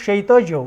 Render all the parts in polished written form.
46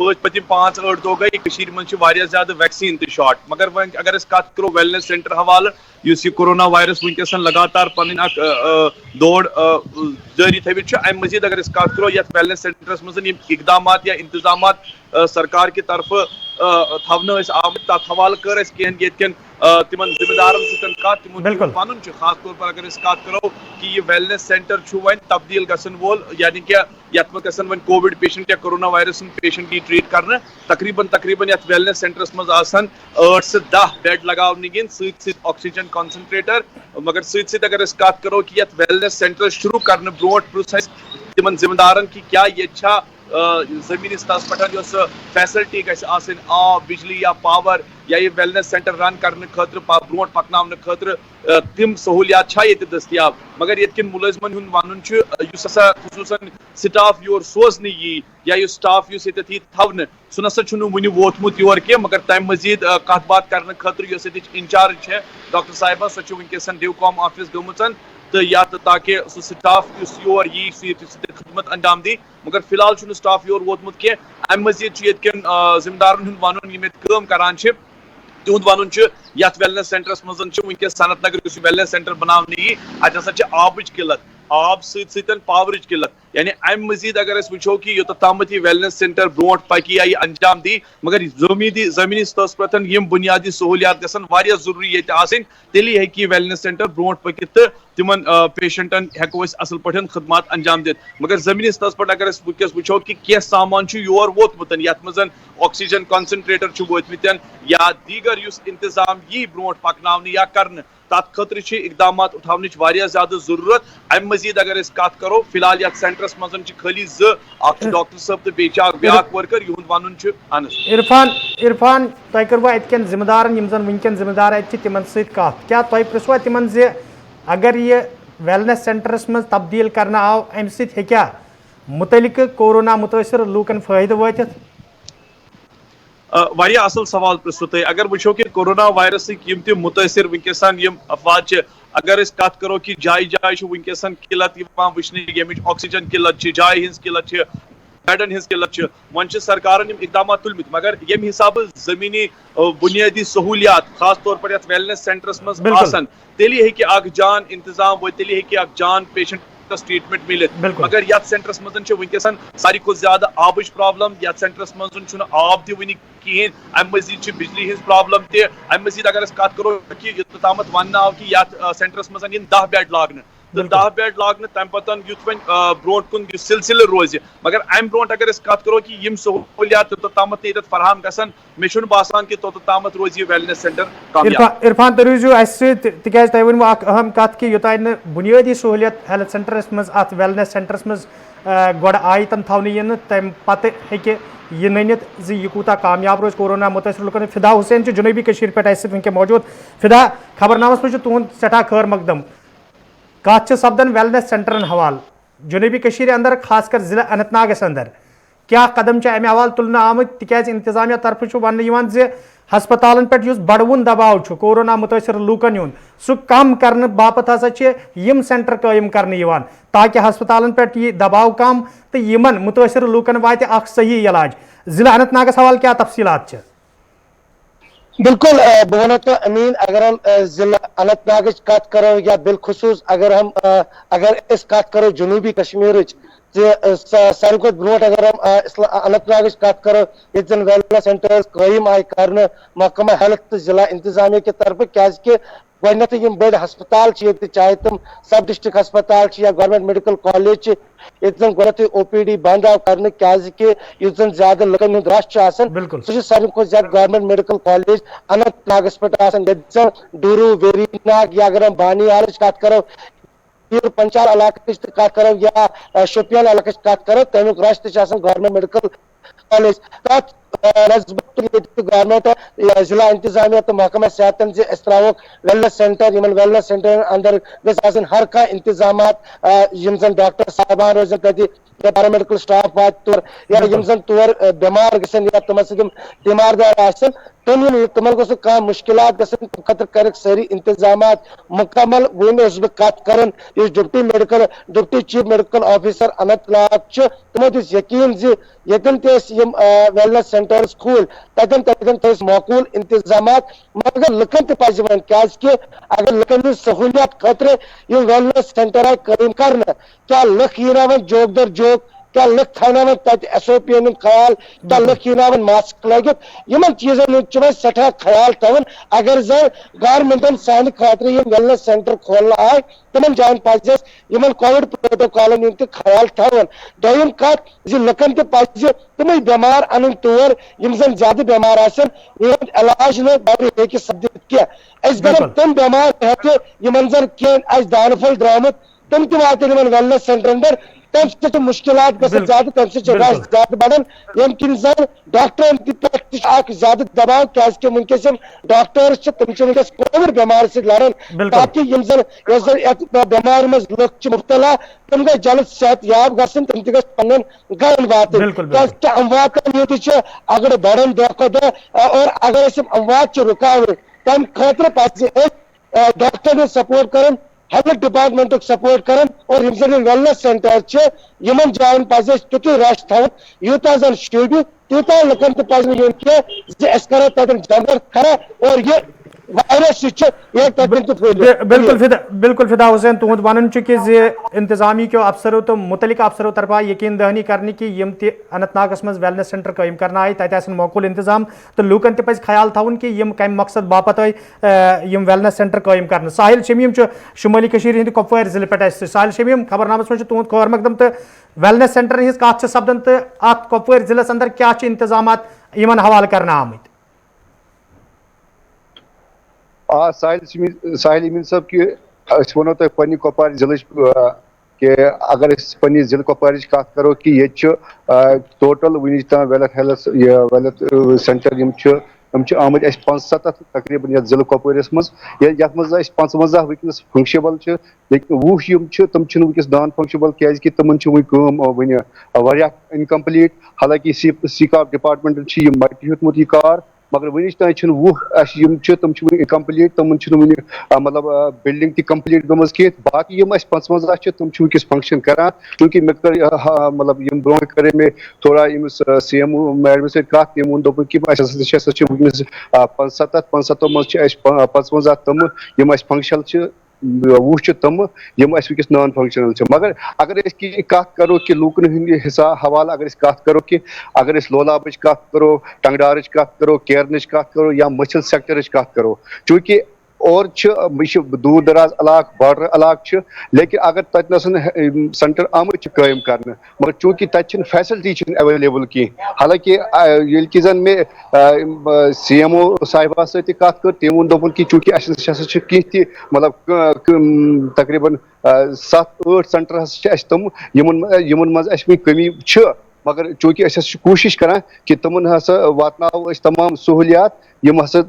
پتم 5-8 دہ گئی من زیادہ ویکسین تہ شاٹ مگر اگر کت کرو ویلنس سینٹر حوالہ اس یہ کورونا وائرس ونکس لگاتار پن دوڑ جاری تھوت ام مزید اگر کت کرو یت ویلنس سینٹرس مز اقدامات یا انتظامات سرکار کی طرف تھونہ آمت تر حوالہ کر کن تم ذمہ دارن ستن کت تم ون خاص طور پر اگر کت کرو کہ یہ ویلنس سینٹر ون تبدیل گھن وول یعنی کہ یت مز گھن ون کووڈ پیشنٹ یا کورونا وائرس پیشنٹ یہ ٹریٹ کرنے تقریباً یت ویلنس سینٹرس مز 8 سے 10 بیڈ لگاؤن گن ست آکسیجن کنسنٹریٹر مگر ست اگر کت کرو کہ یت ویلنس سینٹر شروع کرنے برونٹ پرس تم ذمہ دارن کہ کیا یہ زمینی ستس پہ فیسلٹی گھس آب بجلی یا پاور یا یہ ویلنس سینٹر رن کرنے خاطر برو پکناؤن خاطر تم سہولیات یہ دستیاب مگر یت کن ملازمن ہند ون ہسا خصوصاً سٹاف یور سوزن یا یہ سٹاف اس تھونہ سہ نسا ون ووتمت یور کی مگر تمہ مزید کت بات کرنے خاطر اس انچارج ہے ڈاکٹر صاحبہ سہ ونکس ڈیو کام آفس گمت تو یا تاکہ سہ سٹاف اس یور خدمت انجام دی مگر فی الحال سٹاف یور ووتمت کی ام مزید یت کن ذمہ دارن ہند ون یم کام کران تہد ون یت ویلنس سینٹرس مز ونکس صنعت نگر اس ویلنس سینٹر بنانے ات ہسا آبچ قلت آب ستن پاورچ قلت یعنی ام مزید اگر وچو کہ یوتھ تامت یہ ویلنس سینٹر برونٹ پکی یا یہ انجام دی مگر زمینی ستس پہ یم بنیادی سہولیات گھن واریاہ ضروری یہ آسن تیلی ہیکہ یہ ویلنس سینٹر برونٹ پکت تو تمن پیشنٹن ہیکو اصل پہ خدمات انجام دت مگر زمینی ستس پہ اگر ونکس وچو کہ کی سامان یور ووتمت یت مز آکسیجن کنسنٹریٹر ووتمت یا دیگر اس انتظام یہ برونٹ پکناؤنہ یا کرنے تات خاطر اقدامات اٹھاونچ واریاہ زیادہ ضرورت ام مزید اگر کت کرو فی الحال یت سینٹرس مز خالی اخ ڈاکٹر صاحب تو بیاکھ ورکر یہد ون عرفان تہ کرو ات کن ذمہ دارن یم زن ونکن ذمہ دار ات تمن ست کت کیا تہ پرسوا تمن زِ اگر یہ ویلنس سینٹرس مز تبدیل کرنا آو ام ست ہیکیا متعلقہ کورونا متاثر لوکن فائدہ واتت واریاہ اصل سوال پرسو تھی اگر وچو کہ کورونا وائرسک یم تہ متاثر ونکسان یم افواد اگر کت کرو کہ جائے جائے ونکسان قلت وچھنے یمچ آکسیجن قلت جائے ہز قلت بیڈن ہز قلت ون سرکارن اقدامات تلمت مگر یم حساب زمینی بنیادی سہولیات خاص طور پر یت ویلنس سینٹرس مز آسن تیلی ہیکہ اخ جان انتظام تیلی ہیکہ اخ جان پیشنٹ ٹریٹمنٹ ملت مگر یت سینٹرس مز ونکسن ساری کھت زیادہ آبچ پرابلم یت سینٹرس مز آب تہ ون کہین ام مزید بجلی ہز پرابلم تہ ام مزید اگر کت کرو کہ یوتامت ون آو کہ یت سینٹرس مز 10 بیڈ لاگنے تو 10 بیڈ لاگنے تمہ پتہ یوت ون برونٹ کن سلسلہ روز مگر ام برونٹ اگر کت کرو کہ یم سہولیات توتامت یت فراہم گژھن مے چھُنہٕ باسان کہ توتامت روز یہ ویلنس سینٹر کامیاب عرفان تُہۍ روٗزِو اَسہِ سۭتۍ تِکیازِ تۄہہِ ؤنوٕ اکھ اہم کتھ کہ یوٚتانۍ نہٕ بُنیٲدی سہولیت ہیلتھ سینٹرس منٛز اتھ ویلنس سینٹرس منٛز گۄڈٕ آیہِ تِم تھاونہٕ یِنہٕ تمہِ پتہٕ ہیٚکہِ یہ نٔنِتھ زِ یہِ کوٗتاہ کامیاب روزِ کورونا مُتٲثر لُکن فدا حُسین چھُ جنوٗبی کٔشیٖرِ پٮ۪ٹھ اَسہِ سۭتۍ وٕنکٮ۪ن موجوٗد فدا خبرنامس منٛز چھُ تُہُنٛد سٮ۪ٹھاہ خٲر مقدم کتھ چھِ سپدان ویلنس سینٹرن حوالہٕ جنوٗبی کٔشیٖرِ انٛدر خاص کر ضلع اننت ناگس انٛدر کیا قدم چھِ امہِ حوالہٕ تُلنہٕ آمٕتۍ تِکیازِ انتظامیہ طرفہٕ چھُ وننہٕ یِوان زِ ہسپتالن پٮ۪ٹھ یُس بڑوُن دباو چھُ کورونا مُتٲثر لوٗکن ہُنٛد سُہ کم کرنہٕ باپتھ ہسا چھِ یِم سینٹر قٲیِم کرنہٕ یِوان تاکہ ہسپتالن پٮ۪ٹھ یی دباو کم تہٕ یِمن مُتٲثر لوٗکن واتہِ اکھ صحیح علاج ضلع اننت ناگس حوالہٕ کیا تفصیلات چھِ بالکل بہ ونو تو امین اگر ہم ضلع اننت ناگچ کت کرو یا بالخصوص اگر اس کت کرو جنوبی کشمیر ساروی کھت برونٹ اگر ہم اننت ناگچ کت کرو یہ زن ویلنس سینٹرز قائم آئی کرنے محکمہ ہیلتھ ضلع انتظامیہ کی طرف کیازکہ گۄڈنیتھٕے یِم بٔڑۍ ہسپتال چھِ ییٚتہِ چاہے تِم سب ڈسٹرکٹ ہسپتال چھِ یا گورمنٹ میڈیکل کالیج چھِ ییٚتہِ زن گۄڈنیتھٕے او پی ڈی بند آو کرنہٕ کیازکہ یُس زن زیادٕ لُکن ہُنٛد رش چھُ آسان سُہ چھُ ساروی کھۄتہٕ زیادٕ گورمنٹ میڈیکل کالیج اننت ناگس پٮ۪ٹھ آسان ییٚتہِ زن ڈوٗروٗ ویری ناگ یا اگر ہم بانی ہالٕچ کتھ کرو پیر پنچال علاقٕچ تہِ کتھ کرو یا شوپین علاقٕچ کتھ کرو تمیُک رش تہِ چھُ آسان گورمنٹ میڈیکل کالیج تتھ نسبت گورمنٹ ضلع انتظامیہ تو محکمہ صحتن سے اس تراوک ویلنس سینٹر یمن ویلنس سینٹر اندر گژھِ آسن ہر کانٛہہ انتظامات یم زن ڈاکٹر صاحبان روزن تتہِ یا پیرامیڈیکل سٹاف واتہِ تور یا یم زن تور بٮ۪مار گژھن یا تِمن سۭتۍ یم تیماردار آسن تمن گوٚژھ نہٕ کانٛہہ مُشکلات گژھن تمہِ خٲطرٕ کرکھ سٲری انتظامات مکمل وۄنۍ اوسُس بہٕ کتھ کران یُس deputy chief medical officer Anantnag چھُ تِمو دِژ یقین زِ ییٚتٮ۪ن تہِ أسۍ ویلنس سینٹرز کھول تتن تھس معقول انتظامات مگر لکن تہ پزِ ون کیازکہ اگر لکن ہند سہولیات خاطر یم ویلنس سینٹر آئی قائم کرنا کیا لکھ ین ون جوک در جوک کیا لکھ تھاون تت ایس او پی ہند خیال کیا لکھ ین ماسک لگت یمن چیزن ہند سٹھا خیال تھون اگر زن گورمنٹن سانہ خاطر یم ویلنس سینٹر کھولنا آئے تمن جائن پزِ یمن کووڈ پروٹوکالن ہند خیال تھون دویم کت لکن تہ پزِ تمے بیمار ان تور یم زن زیادہ بیمار آسن یہ علاج نہ بڑی ہیکہ سپدِتھ کینٛہہ أسۍ کرو تم بیمار ہیکہ یمن زن کینٛہہ آسہِ دانہ پھل درامُت تم تہ واتن یمن ویلنس سینٹرن پہ تم سے مشکلات گژھن زیادہ تم سے رش زیادہ بڑھن یم کن زن ڈاکٹرن پہ زیادہ دباؤ کیازکہ ونکس ڈاکٹرس تم ونکس کووڈ بیمار سے لڑان تاکہ یم زن بیمار مز لُکھ مبتلا تم گئی جلد صحت یاب گھن تم تہ پن گرن واتن کیازکہ امواتن یہ اگر بڑھن دہ کھۄتہٕ دۄہ اور اگر اموات رکاوٹ تم خاطر پزِ ڈاکٹر سپورٹ کرن ہیلتھ ڈپارٹمنٹ سپورٹ کرن اور یم زن ویلنس سینٹر یمن جائن پزِ تیُتھُے رش تھاون یوٗتاہ زن شوٗبہِ تیوٗتاہ لُکن تہِ پزِ نہٕ یُن کینٛہہ زِ أسۍ کرو تتٮ۪ن جنگل کھڑا اور یہ وائرس یہ تتٮ۪ن تہِ پھٔہلِتھ بالکل فدا حسین تہد ون انتظامی کیو افسرو تو متعلق افسرو طرفہ یقین دہانی کرنے کہ یم تہ اننت ناگس مز ویلنس سینٹر قائم کرنا آئی تتہ آسن معقول انتظام تو لوکن تہ پزِ خیال تھاون کہ یم کم مقصد باپت آئی یم ویلنس سینٹر قائم کرنا ساحل شمیم شمالی کشیر ہند کپوار ضلع پہ ساحل شمیم خبرنامس مجھ تہد خور مقدم تو ویلنس سینٹر ہز کت سپدان تو ات کپوار ضلع اندر کیا انتظامات یمن حوالہ کرنا آمت ساحل امین صاحب کہ ونو تہ پنہ کپوار ضلع کہ اگر پنہ ضلع کپوار کت کرو کہ یہ ٹوٹل ونچ تام ویلتھ سینٹر تم آمت اس 75 تقریباً یتھ ضلع کپوارس مز یتھ مز 55 ونکس فنکشبل لیکن 20 تم ونکس نان فنکشبل کیازکہ تمن ون انکمپلیٹ حالانکہ سیکاپ ڈپارٹمنٹ مٹہ ہیوتمت یہ کار مگر ونچ تام 20 تم انکمپلیٹ تمن ون مطلب بلڈنگ تہ کمپلیٹ گمز کی باقی یم 55 تم ونکس فنکشن کران چونکہ مے کر مطلب یم برو کرے مے تھوڑا یمس سی ایم او میڈم سۭتۍ کتھ تم وون دوٚپُن کہ اَسہِ ونکس 75 مز 55 تم یم فنکشنل 20 تم یم ونکس نان فنکشنل مگر اگر کت کرو کہ لوکن ہند حساب حوالہ اگر کت کرو کہ اگر لولابچ کت کرو ٹنگڈارچ کت کرو کیرنچ کت کرو یا مچھل سیکٹرچ کت کرو چونکہ اور دور دراز علاقہ بارڈر علاقہ لیکن اگر تتہ سینٹر آمت قائم کرنا مگر چونکہ تتہ فیسلٹی اویلیبل کی حالانکہ یل کہ زن میں سی ایم او صاحبہ ست کت کر تم وون دوٚپُن کہ چونکہ اَسہِ کی تہ مطلب تقریباً 7-8 سینٹر تم یمن مز وۄنۍ کمی مگر چونکہ کوشش کران کہ تمن ہسا واتناو تمام سہولیات یم ہسا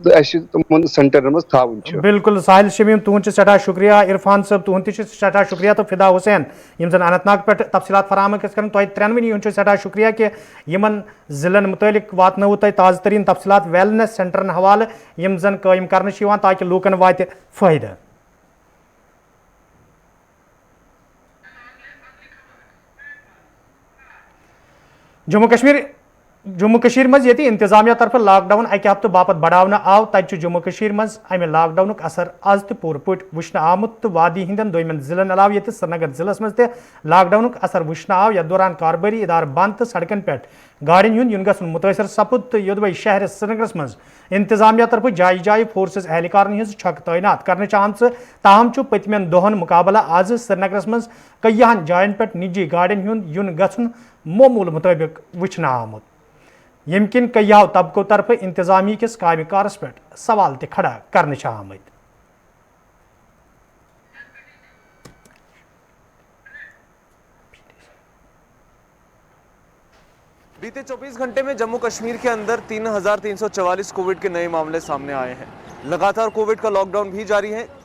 تمن سینٹرن مز تھاون بالکل ساحل شمیم تہد سٹھا شکریہ عرفان صاحب تہد تہ سٹھا شکریہ تو فدا حسین یم زن اننت ناگ پہ تفصیلات فراہم کران تہ ترونی ہند سٹھا شکریہ کہ یمن ضلعن متعلق واتنو تہ تازہ ترین تفصیلات ویلنس سینٹرن حوالہ یم زن قائم کرنے تاکہ لوکن واتہ فائدہ جموں کشیر مز یہ انتظامیہ طرف لاک ڈاؤن اکہ ہفتہ باپت بڑھانا آو تہ جموں کشیر مز امہ لاک ڈاؤن اثر آز تہ پور پٹ وچھنہ آمت تو وادی ہندن دویمن ضلعن علاوہ یہ سری نگر ضلع مز تہ لاک ڈاؤن اثر وچھنہ آو یتھ دوران کارباری ادارہ بند تو سڑکن پہ گاڑین ہند ین گھن متاثر سپد تو یودوے شہر سری نگرس مز انتظامیہ طرف جائے جائے فورسز اہلکارن ہز چھک تعینات کرنے آمت تاہم پتمین دہن مقابلہ آز سری نگرس مز کئیہن جائن پہ نجی گاڑین ہند ین گھن معمول مطابق وچھنہ آمت یم کن کئیہو طبقوں طرف انتظامی کس کامہ کارس پہ سوال تہ کھڑا کرنے آمت بیتے 24 گھنٹے میں جموں کشمیر کے اندر 3344 کووڈ کے نئے معاملے سامنے آئے ہیں. لگاتار کووڈ کا لاک ڈاؤن بھی جاری ہے.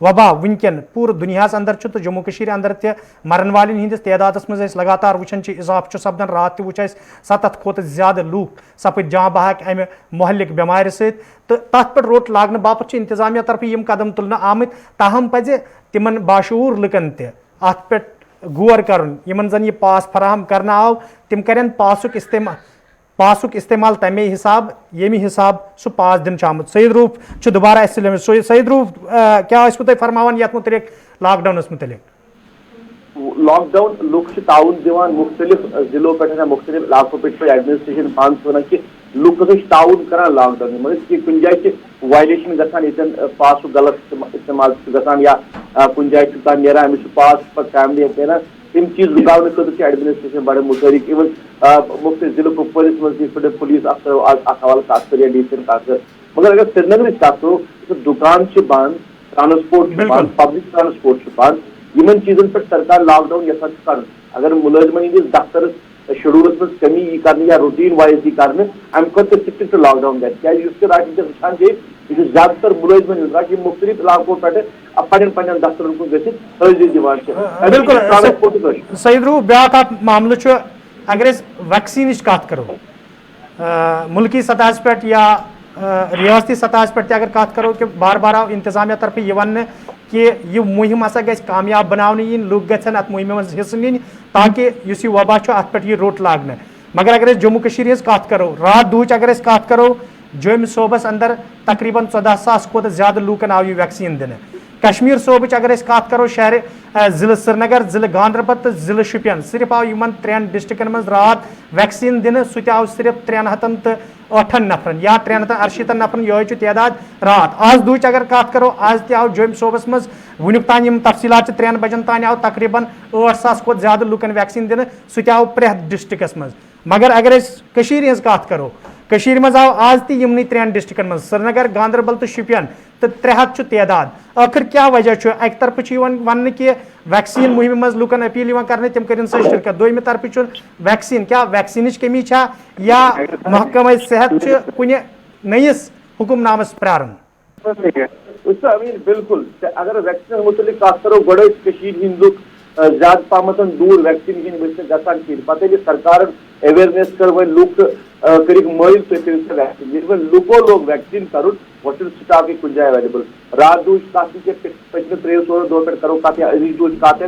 وبا ونکن پور دنیا اندر تو جموں کشیر اندر تہ مرن والن ہندس تعداد مز لگاتار وچان اضافہ سپدان رات تہ وچ 7 کھت زیادہ لوک سپد جاں بحق امہ مہلک بیمار ست تو تر پہ روٹ لاگنے باپت انتظامیہ طرف یم قدم تلنے آمت تاہم پزِ تمن باشعور لکن تہ ات پہ غور کرن یمن زن یہ پاس فراہم کرنا آو تم کرن پاسک استعمال تمے حساب یمی حساب سہ پاس دن آمت. سعید روف دوبارہ اس سعید روف کیا اس کو تھی فرماوان یت متعلق لاک ڈاؤنس متعلق؟ لاک ڈاؤن لوگ تعاون دیوان مختلف ضلعوں پہ مختلف علاقوں پہ ایڈمنسٹریشن پانس ونان کہ لوگ تعاون کران لاک ڈاؤن مگر کن جائے وائلیشن گژھان یتن پاس غلط استعمال گژھان یا کن جائے کھانا نیران امس پاس پہ فیملی نیران تم چیز رکاؤن خاطر ایڈمنسٹریشن بڑے متحرک ایون مختلف ضلع کپوارس مز پولیس افسر حوالہ کت کر یا ڈی سی کت کر مگر اگر سری نگر کت کرو دکان بند ٹرانسپورٹ بند پبلک ٹرانسپورٹ بند ان چیزن پہ سرکار لاک ڈاؤن یسان کر اگر ملازمن ہندس دفتر شیڈولس مز کمی یہ کرنے یا روٹین وائز یہ کرنے امہ کھت سٹرکٹ لاک ڈاؤن گھر کی وچان یہ زیادہ تر ملازمن ہند یہ مختلف علاقوں پہ پن دفترن کن گھت حاضری دِوان بالکل سعید روف بیاکھ اکھ معاملہ اگر ویکسین کت کرو ملکی سطح پہ یا ریاستی سطح پہ اگر کت کرو کہ بار بار آو انتظامیہ طرف یہ ون کہ یہ مہم ہسا گژھِ کامیاب بناونہٕ یِنۍ لُکھ گژھن ات مہمہِ منٛز حصہٕ نِنۍ تاکہ اس یہ وبا ات پہ یہ روٹ لاگنہٕ مگر اگر جموں کشیر ہز کت کرو رات دہچ اگر کت کرو جوم صوبس اندر تقریباً 14,000 کھت زیادہ لوکن آو یہ ویکسین دن کشمیر صوبچ اگر کت کرو شہر ضلع سری نگر ضلع گاندربل تو ضلع شپین صرف آو یمن 3 ڈسٹرکن من رات ویکسین دن سہ آو صرف 308 نفرن یا 368 نفرن یہ تعداد رات آز دہچ اگر کت کرو آز تہ آو جوم صوبس مز ونیک تان یم تفصیلات 3 بجن تان آو تقریباً 8,000 کھت زیادہ لوکن ویکسین دن سہ آو پریت ڈسٹرکس مز مگر اگر کشیر ہز کت کرو کشیر مز آو آز تہ یمنی 3 ڈسٹرکن مز سری نگر گاندربل تو شپین تو 300 تعداد آخر کیا وجہ اکہ طرف ون کہ ویکسین مہم مز لوکن اپیل کرنے تم کرن سہ شرکت دویمہ طرف ویکسین کیا ویکسینچ کمی یا محکمہ صحت کن نئیس حکم نامس پرارن امین بالکل اگر ویکسین متعلق کت کرو گوڑ ہند زیادہ پہمت دور ویکسین ہند وچ گژھان کہین پتہ ییٚلہِ سرکارن اویئرنیس کر وہ لوگ کرک مائل تھی ویکسین یل وہ لوکو لوگ ویکسین کرن وہ سٹاک کن جائے اویلیبل رات دہچ کت پچھلے 3-4 دہ پہ کرو کت یا ازچ دہچ کت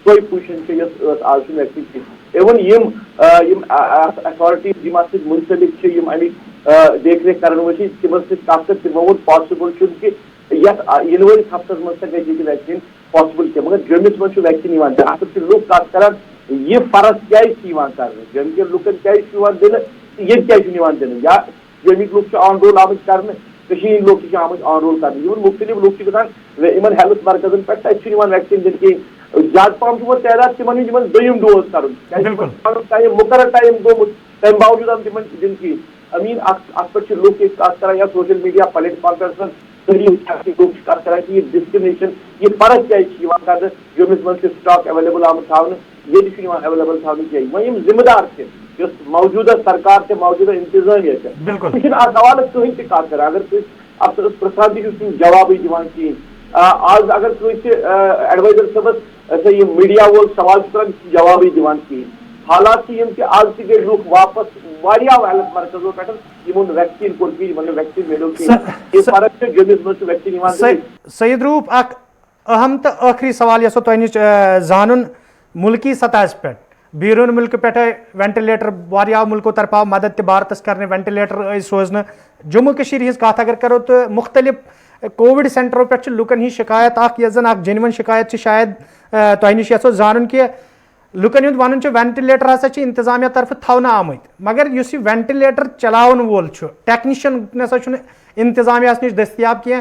سوئی پوزیشن یس آج ویکسین کی ایون یم اتھارٹیز یم ات منسلک امیک دیکھ ریکھ کرن وجہ تمن سۭتۍ کت کر تمو ووٚن پاسبل کہ یتھ ین وٲلِس ہفتس منٛز سا گژھِ ییٚتہِ ویکسین پاسبل کینٛہہ مگر جومس منٛز چھُ ویکسین یِوان دِنہٕ اتھ چھِ لُکھ کتھ کران یہ فرض کیازِ چھِ یِوان کرنہٕ جوم کٮ۪ن لُکن کیازِ چھُ یِوان دِنہٕ ییٚتہِ کیازِ چھُنہٕ یِوان دِنہٕ یا جومِکۍ لُکھ چھِ آن رول آمٕتۍ کرنہٕ کٔشیٖرِ ہٕنٛدۍ لُکھ تہِ چھِ آمٕتۍ آن رول کرنہٕ یِمن مختلف لُکھ چھِ گژھان یِمن ہیلتھ مرکزن پٮ۪ٹھ تتہِ چھُنہٕ یِوان ویکسین دِنہٕ کِہیٖنۍ زیادٕ پہم چھُ وۄنۍ تعداد تِمن ہٕنٛدۍ یِمن دوٚیِم ڈوز کرُن پنُن ٹایم مُقرر ٹایم گوٚمُت تمہِ باوجوٗد آو تِمن دِنہٕ کِہیٖنۍ امین ات پٮ۪ٹھ چھِ لُکھ ییٚتہِ کتھ کران یا سوشل میڈیا پلیٹ فارم پٮ۪ٹھ لوگ کت کر کہ یہ ڈسکرمنیشن یہ فرق کیا کر جومس من سٹاک اویلیبل آمت تھونے یہ اویلیبل تھونے کی وم ذمہ دار موجودہ سرکار سے موجودہ انتظامیہ یہ حوالہ کہیں تہ کت کر اگر تھی افسرس پرسان تھی جواب دان کہین آج اگر کس ایڈوائزر صبس یہ میڈیا وول سوال کر جواب دان کہین حالات کہ آج تہ گئی لوگ واپس ہیلتھ مرکزوں پہ ویکسین کور ویکسین ملو یہ فرق جومس من ویکسین سعید روف اخ اہم تو آخری سوال یسو تہ نش زانن ملکی سطح پہ بیرون ملک پہ وینٹلیٹر واریاہو ملکو طرف آو مدد تہ بھارتس کرنے وینٹلیٹر سوزن جموں کشیر ہز کت اگر کرو تو مختلف کووڈ سینٹروں پہ لکن ہز شکایت یس زن جینون شکایت شاید تہ نش یسو زانن کہ لکن ہند ون وینٹلیٹر ہسا انتظامیہ طرف تھونا آمت مگر اس وینٹلیٹر چلاون وول ٹیکنیشین نسا انتظامیہ نش دستیاب کی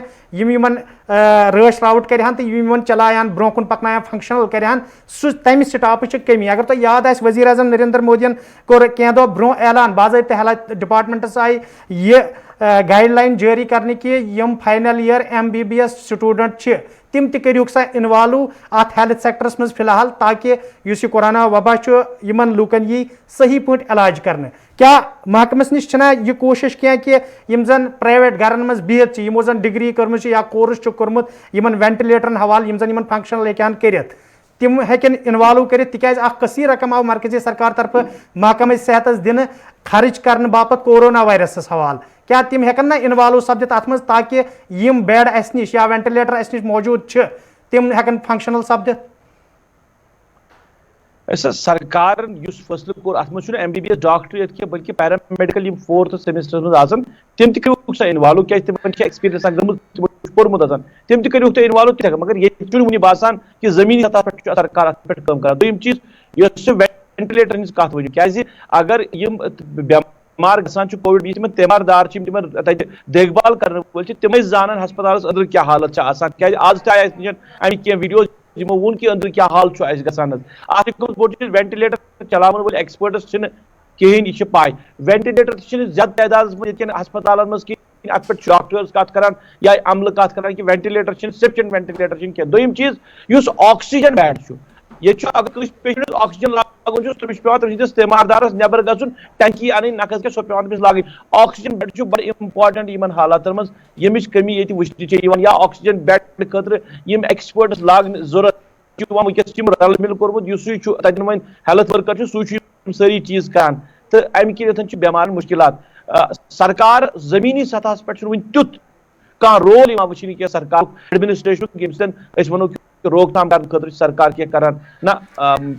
رش راوٹ کران تو چلان برو کن پکنان فنکشنل کران تمہ سٹاپچ کمی اگر تہ یاد آس وزیر اعظم نریندر مودین کور کی دہ برو اعلان باضابطہ ہیلتھ ڈپارٹمنٹس آئی یہ گائیڈ لائن جاری کرنے کہ یم فائنل ایئر MBBS سٹوڈنٹ تم تہ کریوک سا انوالو ات ہیلتھ سیکٹرس مز فی الحال تاکہ اس کورونا وبا یمن لوکن یہ صحیح پٲٹھۍ علاج کرنے کیا محکمس نش چھنا یہ کوشش کیا کہ یم زن پرائیویٹ گرن مز بہت یمو زن ڈگری کٔرمٕژ یا کورس کورمت یمن وینٹلیٹرن حوالہ یم زن یمن فنکشنل ہیکن کرت تم ہیکن انوالو کرت تکیاز اخ کثیر رقم آو مرکزی سرکار طرف محکمہ صحتس دن خرچ کرنے باپت کورونا وائرسس حوالہ کیا تم ہیکن نا انوالو سپدت ات مز تاکہ یم بیڈ اس نش یا وینٹلیٹر اس نش موجود چھ تم ہیکن فنکشنل سپدت سرکار اس فیصلہ کور ات مجھ M B B S doctor یت کی بلکہ پیرامیڈیکل یم 4th سیمسٹر مز آسان تم تہ کریوک سا انوالو کیا تم ایکسپیرینس گمت پورمت آسان تم تہ کریوک تہ انوالو تہ مگر یہ ونہ باسان کہ زمینی سطح پہ سرکار ات پہ کام کران دویم چیز یس وینٹلیٹر ہز کت ورو کیازِ اگر یم بیمار گژھان کووڈ بیچ تم تیمار دار تم دیکھ بھال کرنے ول تمے زانن ہسپتالس اندر کیا حالت آسان کیازِ آز تہ آئے امی کی ویڈیوز یمو وون کہ اندر کیا حال اس گژھان ات بوڑ وینٹلیٹر چلاون ول ایکسپرٹس چھن کہین یہ پاے وینٹلیٹر چھن زیادہ تعداد مز یتکن ہسپتالن مز کہین ات پہ ڈاکٹرز کت کران یا عملہ کت کران کہ وینٹلیٹر چھن سفیشینٹ وینٹلیٹر چھن کی دویم چیز یس آکسیجن بیڈ چھُ یہ اگر کس پیشنٹس آکسیجن لاگن تمس پیوان تمس تیمار دارس نیبر گھن ٹینکی ان نقد سو پیوان تمس لاگن آکسیجن بیڈ بڑا امپارٹنٹ یمن حالاتن مز یمچ کمی یہ وچھنہ یا آکسیجن بیڈ خاطر یم ایکسپرٹس لاگن ضرورت ونکس رل مل کورمت اس تتن وۄنۍ ہیلتھ ورکر سہ ساری چیز کران تو امہ کن بیمار مشکلات سرکار زمینی سطح پہ ون تیُتھ کانٛہہ رول وچھنہ کی سرکار ایڈمنسٹریشن یم سن ونو روک تھام کرنے خاطر سرکار کی کران نہ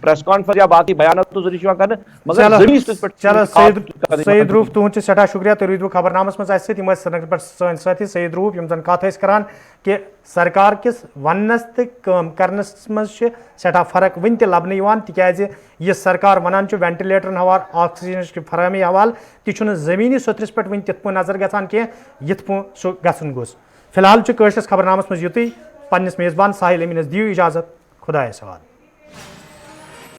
پریس کانفرنس یا باقی بیانات ضروری کرنے مگر زمینی سطح پہ سعید روف تہد سٹھا شکریہ تُہۍ روٗدوٕ خبرنامس مز اس سۭتۍ سرینگر پہ سٲنۍ سٲتھی سعید روف یم زن کتھ ٲسۍ کران کہ سرکار کس وننس تہٕ کٲم کرنس مز چھِ سٹھا فرق ون تہِ لبنہٕ یِوان تِکیازِ یہِ سرکار ونان چھُ وینٹلیٹرن حوالہ آکسیجنٕچ فراہمی حوالہ تہِ چھُنہٕ زمینی سطرس پہ ون تِتھ پٲٹھۍ نظر گژھان کینٛہہ یِتھ پٲٹھۍ سُہ گژھُن گوٚژھ فی الحال چھُ کٲشرِس خبرنامس مز یُتُے پننس میزبان ساحل امینس دِیِو اجازت خدایس حوالہ